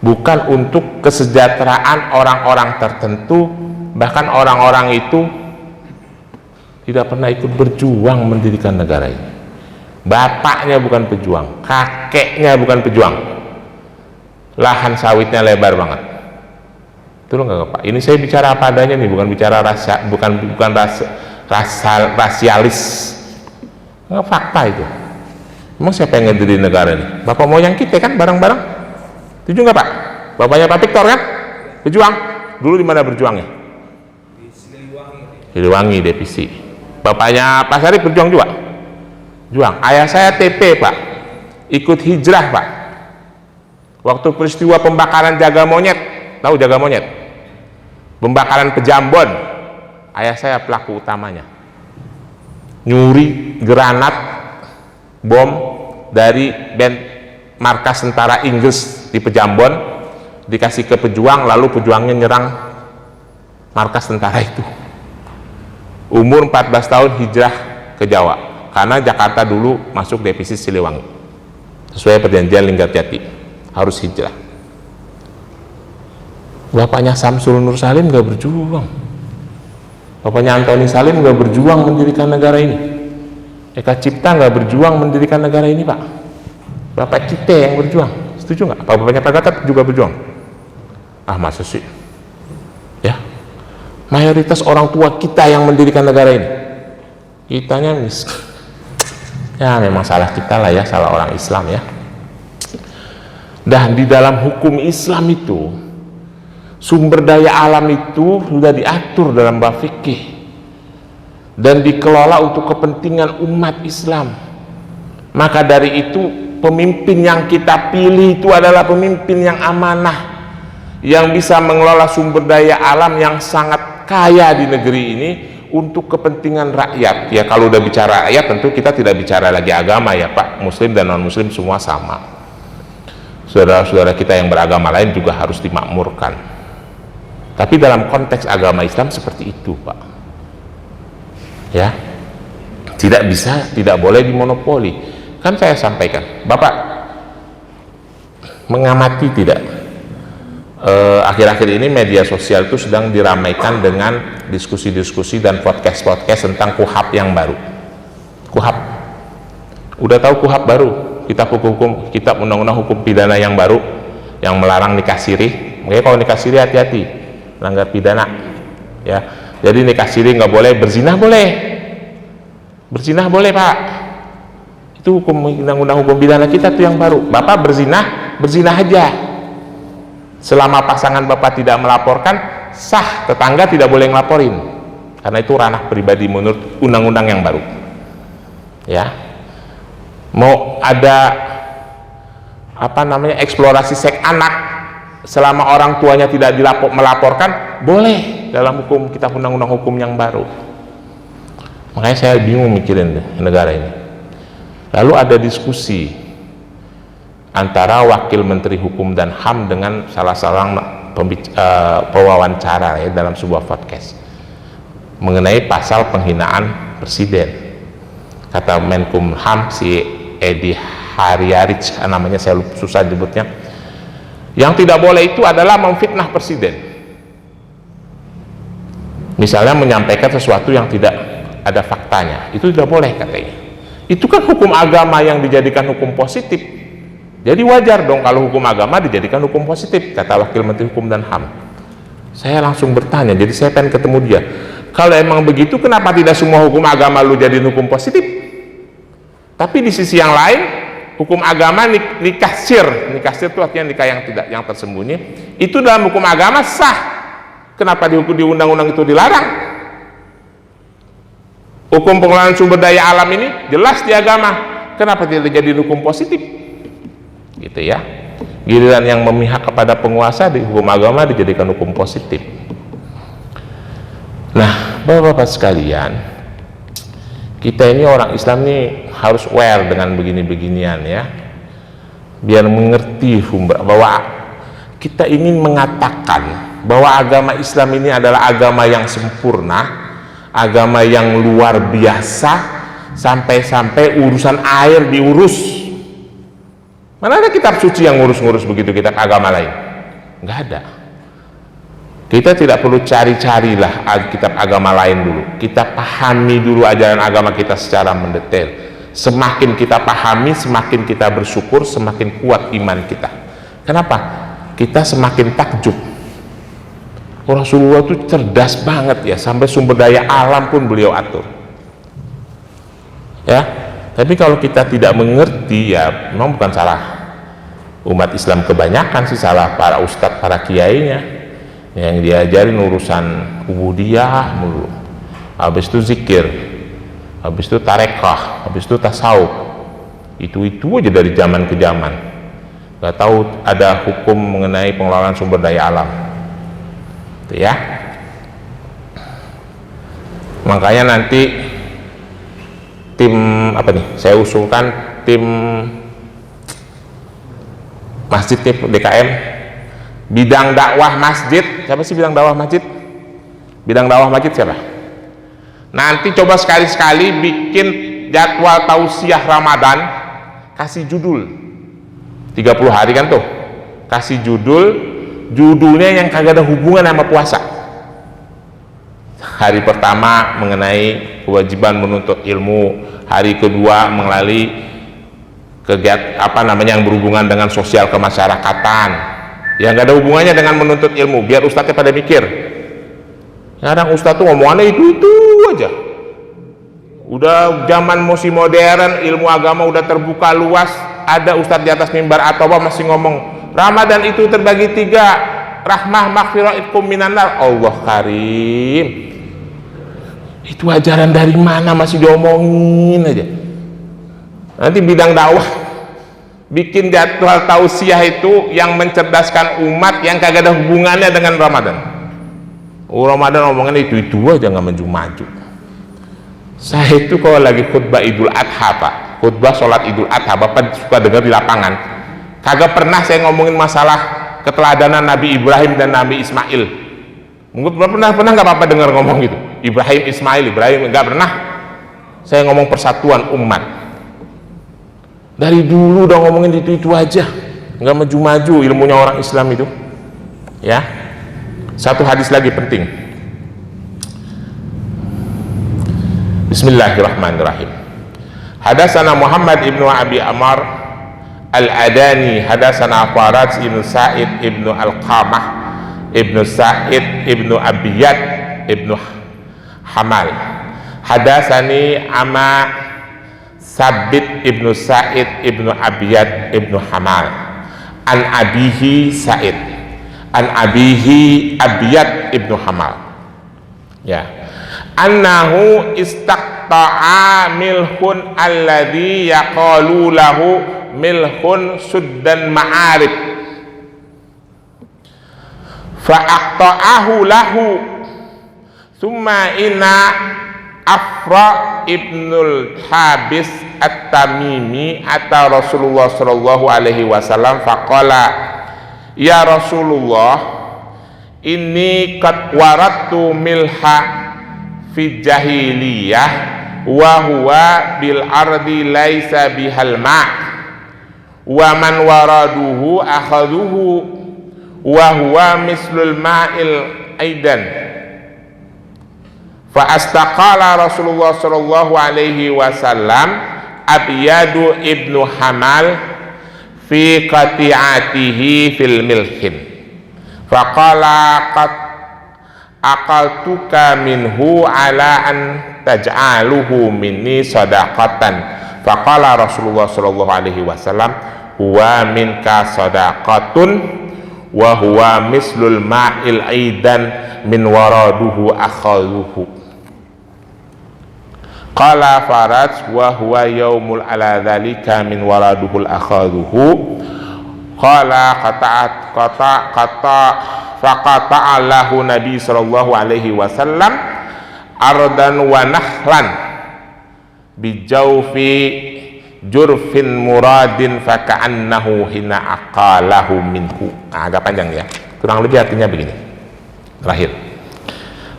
bukan untuk kesejahteraan orang-orang tertentu. Bahkan orang-orang itu tidak pernah ikut berjuang mendirikan negara ini. Bapaknya bukan pejuang, kakeknya bukan pejuang, lahan sawitnya lebar banget. Itu loh nggak Pak? Ini saya bicara apa adanya nih, bukan bicara rasialis. Nggak, fakta itu. Emang siapa yang ngediri negara ini? Bapak moyang kita kan bareng-bareng. Setuju nggak Pak? Bapaknya Pak Victor kan? Berjuang. Dulu di mana berjuangnya? Di Siliwangi, Devisi. Bapaknya Pak Sarip berjuang juga? Juang. Ayah saya TP Pak, ikut hijrah Pak. Waktu peristiwa pembakaran Jaga Monyet, tahu Jaga Monyet? Pembakaran Pejambon, ayah saya pelaku utamanya. Nyuri granat bom dari markas tentara Inggris di Pejambon, dikasih ke pejuang, lalu pejuangnya nyerang markas tentara itu. Umur 14 tahun hijrah ke Jawa, karena Jakarta dulu masuk defisit Siliwangi sesuai perjanjian Linggarjati, harus hijrah. Bapaknya Samsul Nur Salim gak berjuang, bapaknya Antoni Salim gak berjuang mendirikan negara ini, Eka Cipta gak berjuang mendirikan negara ini Pak. Bapak kita yang berjuang. Setuju nggak? Apa bapaknya Pak Gatot juga berjuang? Ah, masa sih? Ya, mayoritas orang tua kita yang mendirikan negara ini, kitanya miskin. Ya memang salah kita lah ya, salah orang Islam ya. Dan di dalam hukum Islam itu sumber daya alam itu sudah diatur dalam bab fikih dan dikelola untuk kepentingan umat Islam. Maka dari itu pemimpin yang kita pilih itu adalah pemimpin yang amanah, yang bisa mengelola sumber daya alam yang sangat kaya di negeri ini untuk kepentingan rakyat. Ya kalau udah bicara rakyat tentu kita tidak bicara lagi agama ya Pak, muslim dan non muslim semua sama. Saudara-saudara kita yang beragama lain juga harus dimakmurkan. Tapi dalam konteks agama Islam seperti itu Pak, ya, tidak bisa, tidak boleh dimonopoli. Kan saya sampaikan, Bapak mengamati tidak, akhir-akhir ini media sosial itu sedang diramaikan dengan diskusi-diskusi dan podcast-podcast tentang KUHAP yang baru. KUHAP, udah tahu KUHAP baru, kitab undang-undang hukum pidana yang baru yang melarang nikah siri. Makanya kalau nikah siri hati-hati, melanggar pidana ya. Jadi nikah siri nggak boleh, berzinah boleh, berzinah boleh Pak. Itu hukum undang-undang hukum pidana kita tuh yang baru. Bapak berzinah aja. Selama pasangan Bapak tidak melaporkan, sah, tetangga tidak boleh ngelaporin. Karena itu ranah pribadi menurut undang-undang yang baru. Ya. Mau ada eksplorasi seks anak selama orang tuanya tidak melaporkan, boleh dalam hukum kitab undang-undang hukum yang baru. Makanya saya bingung mikirin negara ini. Lalu ada diskusi antara Wakil Menteri Hukum dan HAM dengan salah seorang pewawancara ya, dalam sebuah podcast mengenai pasal penghinaan presiden. Kata Menkumham si Edi Haryarich namanya, saya susah nyebutnya, yang tidak boleh itu adalah memfitnah presiden, misalnya menyampaikan sesuatu yang tidak ada faktanya, itu tidak boleh katanya. Itu kan hukum agama yang dijadikan hukum positif, jadi wajar dong kalau hukum agama dijadikan hukum positif, kata Wakil Menteri Hukum dan HAM. Saya langsung bertanya, jadi saya pengen ketemu dia, kalau emang begitu kenapa tidak semua hukum agama lu jadiin hukum positif? Tapi di sisi yang lain, hukum agama nikah sir itu artinya nikah yang tidak, yang tersembunyi, itu dalam hukum agama sah. Kenapa di undang-undang itu dilarang? Hukum pengelolaan sumber daya alam ini jelas di agama, kenapa tidak jadi hukum positif? Gitu ya. Giliran yang memihak kepada penguasa di hukum agama dijadikan hukum positif. Nah, Bapak-bapak sekalian, kita ini orang Islam ini harus aware dengan begini-beginian ya, biar mengerti bahwa kita ingin mengatakan bahwa agama Islam ini adalah agama yang sempurna, agama yang luar biasa, sampai-sampai urusan air diurus. Mana ada kitab suci yang ngurus-ngurus begitu kitab agama lain? Nggak ada. Kita tidak perlu cari-carilah kitab agama lain dulu, kita pahami dulu ajaran agama kita secara mendetail. Semakin kita pahami, semakin kita bersyukur, semakin kuat iman kita. Kenapa? Kita semakin takjub. Rasulullah itu cerdas banget ya, sampai sumber daya alam pun beliau atur ya. Tapi kalau kita tidak mengerti ya memang bukan salah umat Islam kebanyakan sih, salah para ustadz, para kiainya yang diajarin urusan ubudiyah mulu, habis itu zikir, habis itu tarekah, habis itu tasawuf, itu aja dari zaman ke zaman, nggak tahu ada hukum mengenai pengelolaan sumber daya alam itu ya. Makanya nanti tim apa nih, saya usulkan tim masjid DKM bidang dakwah masjid. Siapa sih bidang dakwah masjid? Bidang dakwah masjid siapa? Nanti coba sekali-sekali bikin jadwal tausiah Ramadan, kasih judul 30 hari kan tuh, kasih judulnya yang kagak ada hubungan sama puasa. Hari pertama mengenai kewajiban menuntut ilmu, hari kedua mengenai kegiatan yang berhubungan dengan sosial kemasyarakatan, yang gak ada hubungannya dengan menuntut ilmu, biar ustadznya pada mikir. Kadang ustadz tuh ngomongannya itu aja. Udah zaman musik modern, ilmu agama udah terbuka luas, ada ustadz di atas mimbar atau apa masih ngomong Ramadan itu terbagi 3, rahmah, maghfirah, itqum minan nar. Allah karim, itu ajaran dari mana masih diomongin aja. Nanti bidang dakwah bikin jadwal tausiah itu yang mencerdaskan umat, yang kagak ada hubungannya dengan Ramadan. Ramadan omongan itu aja, nggak maju-maju. Saya itu kalau lagi khutbah Idul Adha Pak, khutbah sholat Idul Adha, Bapak suka dengar di lapangan, kagak pernah saya ngomongin masalah keteladanan Nabi Ibrahim dan Nabi Ismail. Mungkin pernah nggak Bapak dengar ngomong gitu, Ibrahim nggak pernah. Saya ngomong persatuan umat. Dari dulu udah ngomongin itu aja, nggak maju-maju ilmunya orang Islam itu ya. Satu hadis lagi penting. Bismillahirrahmanirrahim. Hadasana Muhammad ibnu Abi Amar Al-Adani, hadasana Faraz ibnu Sa'id ibnu Al-Qamah ibnu Sa'id ibnu Abiyad ibnu Hamal, hadasani Ama Sabit ibnu Sa'id ibnu Abiyad ibnu Hamal, an abihi Sa'id, an abihi Abiyad ibnu Hamal ya, annahu istaqta'a milhun alladhi yaqalu lahu milhun suddan ma'arib fa'aqta'ahu lahu thumma inna Afra ibnul Habis at-Tamimi ata Rasulullah sallallahu alaihi wasallam faqala ya Rasulullah inni qad waradtu milha fi jahiliyah wa huwa bil ardi laisa bihal ma' wa man waraduhu akhadhuhu wa huwa mislul ma'il aidan. Fa astaqala Rasulullah sallallahu alaihi wasallam Abyadu ibnu Hamal fi qati'atihi fil milhin faqala qad aqaltuka minhu ala an taj'aluhu minni sadaqatan faqala Rasulullah sallallahu alaihi wasallam huwa minka sadaqatun wa huwa mislul ma'il aidan min waraduhu akhaluhu. Qala Faraj wa huwa yaumul ala dzalika min waraduhul akhaduhu. Qala faqata'alahu Nabi sallallahu alaihi wasallam ardan wa nahlan bijawfi jurfin muradin faka'annahu hina aqalahu minhu. Agak panjang ya, kurang lebih artinya begini. Terakhir,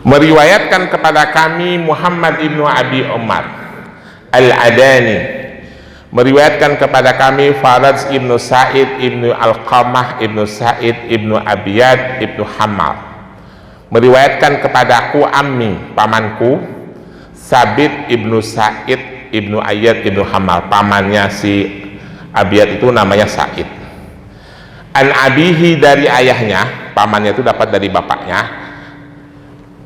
meriwayatkan kepada kami Muhammad ibnu Abi Umar Al-Adani, meriwayatkan kepada kami Faraj ibnu Sa'id ibnu Alqamah ibnu Sa'id ibnu Abiyad ibnu Hamal, meriwayatkan kepadaku ammi, pamanku Sabit ibnu Sa'id ibnu Ayyad ibnu Hamal, pamannya si Abiyad itu namanya Sa'id. An abihi, dari ayahnya, pamannya itu dapat dari bapaknya.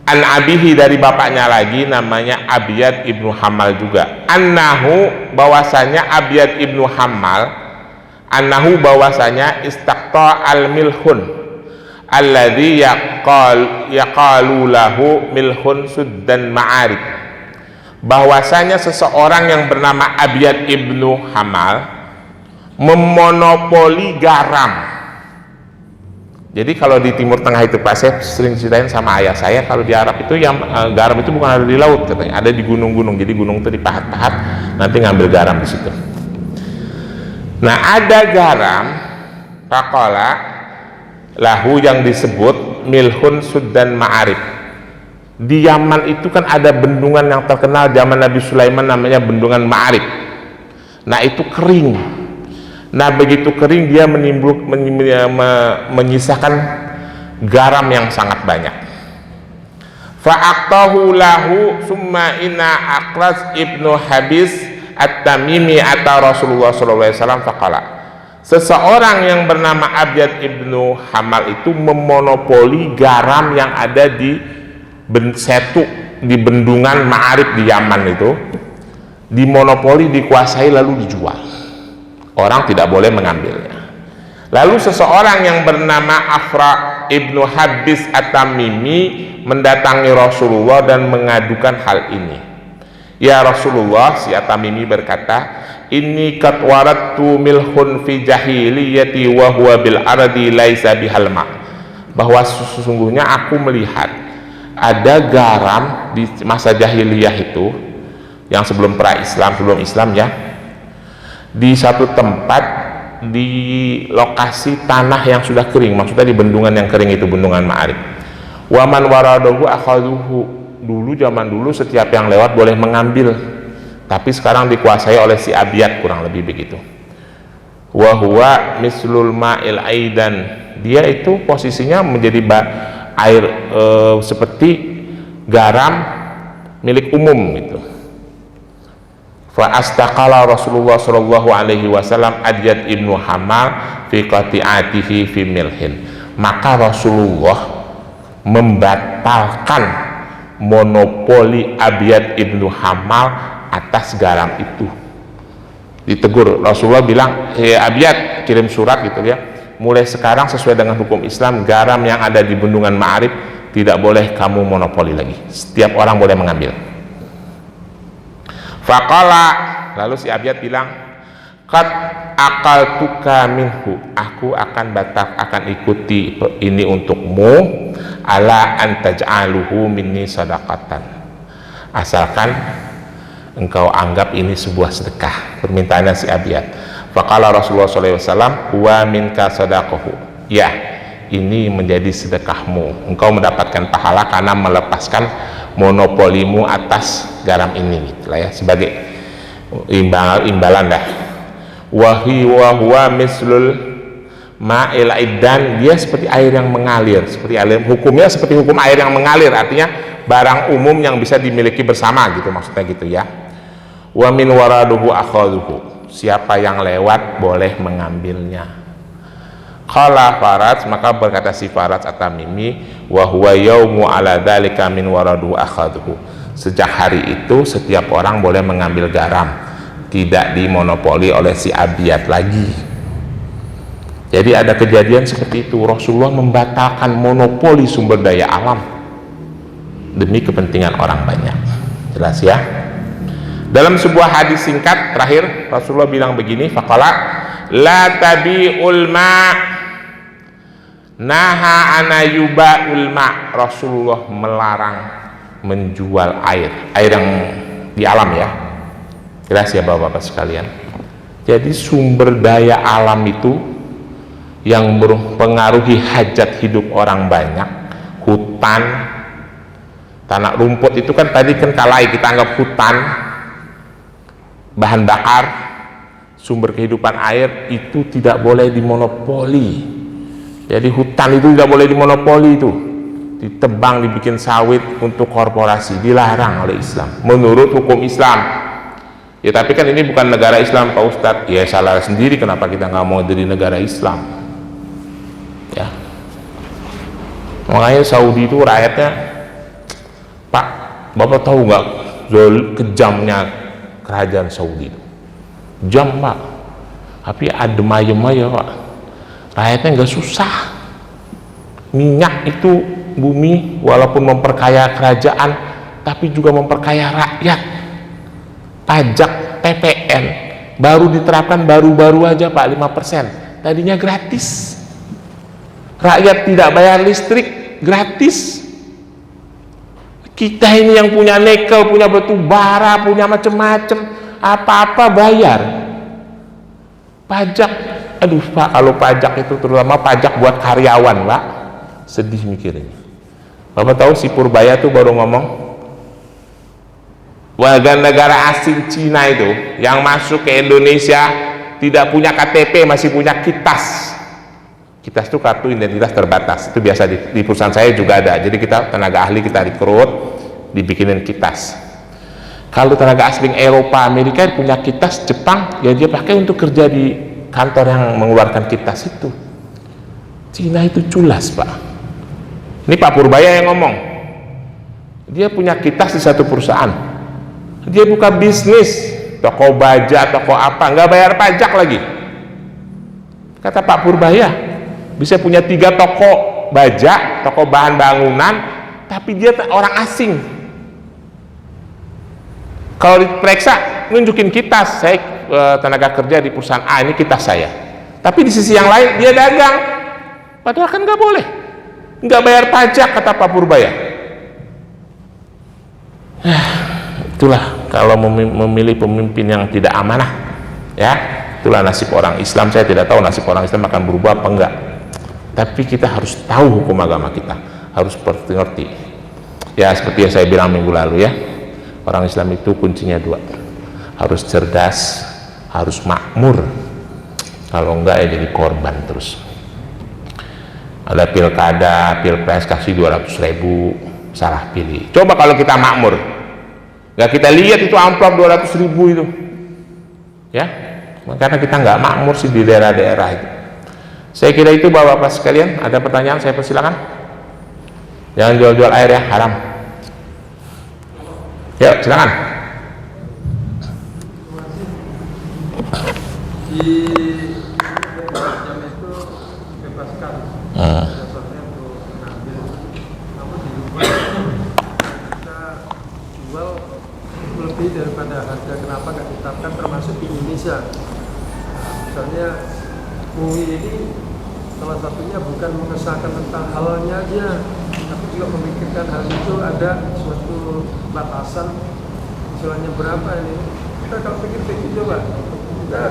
An abihi, dari bapaknya lagi, namanya Abyad ibnu Hamal juga. Annahu, bahwasanya Abyad ibnu Hamal, annahu, bahwasanya istaqta al-milhun alladhi yaqalu lahu milhun suddan ma'arib, bahwasanya seseorang yang bernama Abyad ibnu Hamal memonopoli garam. Jadi kalau di Timur Tengah itu Pak, saya sering ceritain sama ayah saya, kalau di Arab itu yang garam itu bukan ada di laut katanya, ada di gunung-gunung. Jadi gunung itu dipahat-pahat, nanti ngambil garam di situ. Nah, ada garam faqala lahu yang disebut milhun suddan ma'arib. Di Yaman itu kan ada bendungan yang terkenal zaman Nabi Sulaiman, namanya bendungan Ma'arib. Nah, itu kering. Nah, begitu kering dia menyisakan garam yang sangat banyak. Fa'aqtahu lahu summa inna Aqras ibnu Habis at-Tamimi ata Rasulullah sallallahu alaihi wasallam faqala. Seseorang yang bernama Abyad ibnu Hamal itu memonopoli garam yang ada di setu di bendungan Ma'arib di Yaman itu, dimonopoli, dikuasai, lalu dijual. Orang tidak boleh mengambilnya. Lalu seseorang yang bernama Afra ibnu Habis at-Tamimi mendatangi Rasulullah dan mengadukan hal ini. Ya Rasulullah, si at-Tamimi berkata, inni qad waradtu milhun fi jahiliyati wa huwa bil ardi laisa bihal ma, bahwa sesungguhnya aku melihat ada garam di masa jahiliyah itu, yang sebelum pra-Islam, sebelum Islam ya, di satu tempat di lokasi tanah yang sudah kering, maksudnya di bendungan yang kering itu, bendungan Ma'arib. Waman waradohu akhaduhu, dulu zaman dulu setiap yang lewat boleh mengambil, tapi sekarang dikuasai oleh si Abyad, kurang lebih begitu. Wa huwa mislul ma'il aidan, dia itu posisinya menjadi air seperti garam milik umum gitu. Fa astaqala Rasulullah sallallahu alaihi wasallam Abyad ibnu Hamal fi qati'atihi fi milhin, maka Rasulullah membatalkan monopoli Abyad ibnu Hamal atas garam itu. Ditegur, Rasulullah bilang, Abyad, kirim surat gitu ya, mulai sekarang sesuai dengan hukum Islam, garam yang ada di bendungan Ma'arib tidak boleh kamu monopoli lagi, setiap orang boleh mengambil. Faqala, lalu si Abyad bilang, qad aqaltuka minhu, aku akan ikuti ini untukmu, ala an taj'aluhu minni sadaqatan, asalkan engkau anggap ini sebuah sedekah. Permintaannya si Abiyat. Faqala Rasulullah SAW, wa minka sadaqahu. Ya, ini menjadi sedekahmu. Engkau mendapatkan pahala karena melepaskan monopolimu atas garam ini, gitu lah ya, sebagai imbalan dah. Wa huwa mislul ma'il iddan, dia seperti air yang mengalir, seperti air, hukumnya seperti hukum air yang mengalir, artinya barang umum yang bisa dimiliki bersama, gitu maksudnya, gitu ya. Wa min waraduhu akhaduhu, siapa yang lewat boleh mengambilnya. Qala Faraj, maka berkata si Faraj At-Tamimi, wa huwa yaumu ala dzalika min waraduhu akhaduhu, sejak hari itu setiap orang boleh mengambil garam, tidak dimonopoli oleh si Abiyat lagi. Jadi ada kejadian seperti itu, Rasulullah membatalkan monopoli sumber daya alam demi kepentingan orang banyak. Jelas ya. Dalam sebuah hadis singkat terakhir, Rasulullah bilang begini, faqala la tabi'ul ma' naha ana yuba'ul ma'. Rasulullah melarang menjual air yang di alam ya. Jelas ya Bapak-bapak sekalian. Jadi sumber daya alam itu yang mempengaruhi hajat hidup orang banyak, hutan, tanah rumput itu kan tadi kan kalai kita anggap hutan, bahan bakar, sumber kehidupan air itu tidak boleh dimonopoli. Jadi hutan itu tidak boleh dimonopoli, itu ditebang, dibikin sawit untuk korporasi, dilarang oleh Islam menurut hukum Islam ya. Tapi kan ini bukan negara Islam Pak Ustadz, ya salah sendiri kenapa kita nggak mau jadi negara Islam ya. Makanya Saudi itu rakyatnya, Pak, Bapak tahu nggak kejamnya kerajaan Saudi itu? Jam Pak, tapi adem ayem aja Pak, rakyatnya nggak susah. Minyak itu bumi walaupun memperkaya kerajaan tapi juga memperkaya rakyat. Pajak PPN baru diterapkan baru-baru aja Pak, 5%, tadinya gratis. Rakyat tidak bayar listrik, gratis. Kita ini yang punya nikel, punya batu bara, punya macam-macam, apa-apa bayar pajak. Aduh Pak, kalau pajak itu terutama pajak buat karyawan Pak, sedih mikirnya. Bapak tahu si Purbaya tuh baru ngomong, warga negara asing Cina itu yang masuk ke Indonesia tidak punya KTP, masih punya kitas. Kitas itu kartu identitas terbatas, itu biasa di perusahaan saya juga ada. Jadi kita tenaga ahli kita rekrut, dibikinin kitas. Kalau tenaga asing Eropa, Amerika punya kitas, Jepang ya dia pakai untuk kerja di kantor yang mengeluarkan kitas itu. Cina itu culas Pak. Ini Pak Purbaya yang ngomong, dia punya kitas di satu perusahaan, dia buka bisnis toko baja, toko apa, nggak bayar pajak lagi. Kata Pak Purbaya, bisa punya 3 toko baja, toko bahan bangunan, tapi dia orang asing. Kalau diperiksa, nunjukin kitas, saya tenaga kerja di perusahaan A, ini kitas saya. Tapi di sisi yang lain dia dagang, padahal kan nggak boleh, nggak bayar pajak, kata Pak Purbaya. Itulah kalau memilih pemimpin yang tidak amanah, ya itulah nasib orang Islam. Saya tidak tahu nasib orang Islam akan berubah apa enggak, tapi kita harus tahu hukum agama kita, harus ngerti ya. Seperti yang saya bilang minggu lalu ya, orang Islam itu kuncinya 2, harus cerdas, harus makmur. Kalau enggak ya jadi korban terus. Ada pilkada, pilpres kasih 200.000, salah pilih. Coba kalau kita makmur, nggak kita lihat itu amplop 200.000 itu ya, karena kita nggak makmur sih di daerah-daerah itu. Saya kira itu Bapak-bapak sekalian. Ada pertanyaan, saya persilakan. Jangan jual-jual air ya, haram. Yuk silakan. Di jam itu bebaskan dasarnya untuk mengambil, namun di luar kita jual lebih daripada harga. Kenapa nggak ditetapkan termasuk di Indonesia? Misalnya MUI ini salah satunya bukan mengesahkan tentang halalnya aja, tapi juga memikirkan hal itu ada suatu batasan, istilahnya berapa ini. Kita kalau pikir-pikir coba, kita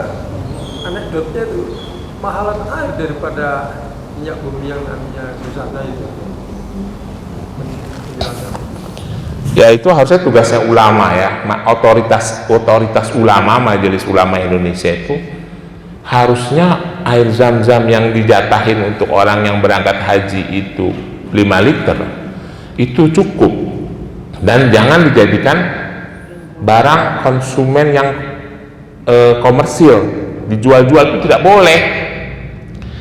anekdotnya itu mahalan air daripada minyak bumi yang namanya Nusantara itu. Ya itu harusnya tugasnya ulama ya, otoritas ulama, Majelis Ulama Indonesia itu harusnya air zam-zam yang dijatahin untuk orang yang berangkat haji itu 5 liter itu cukup, dan jangan dijadikan barang konsumen yang komersil, dijual-jual itu tidak boleh,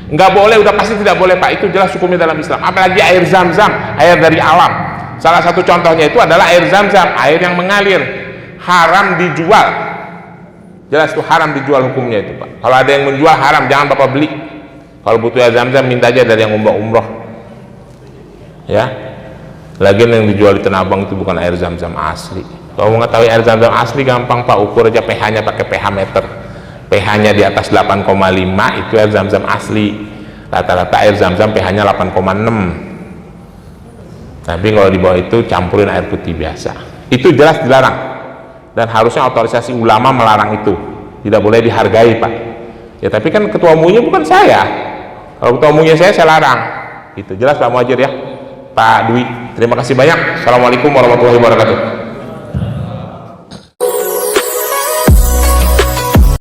nggak boleh, udah pasti tidak boleh Pak, itu jelas hukumnya dalam Islam. Apalagi air zam-zam, air dari alam. Salah satu contohnya itu adalah air zam-zam, air yang mengalir, haram dijual, jelas itu haram dijual hukumnya itu Pak. Kalau ada yang menjual haram, jangan Bapak beli. Kalau butuh air zam-zam minta aja dari yang umroh ya. Lagian yang dijual di Tanah Abang itu bukan air zam-zam asli. Kalau mau mengetahui air zam-zam asli gampang Pak, ukur aja pH nya pakai pH meter, pH nya di atas 8,5 itu air zam-zam asli. Rata-rata air zam-zam pH nya 8,6. Tapi kalau di bawah itu campurin air putih biasa, itu jelas dilarang, dan harusnya otorisasi ulama melarang itu, tidak boleh dihargai Pak ya. Tapi kan ketua umumnya bukan saya, kalau ketua umumnya saya larang, itu jelas Pak Muhajir ya, Pak Dwi. Terima kasih banyak. Assalamualaikum warahmatullahi wabarakatuh.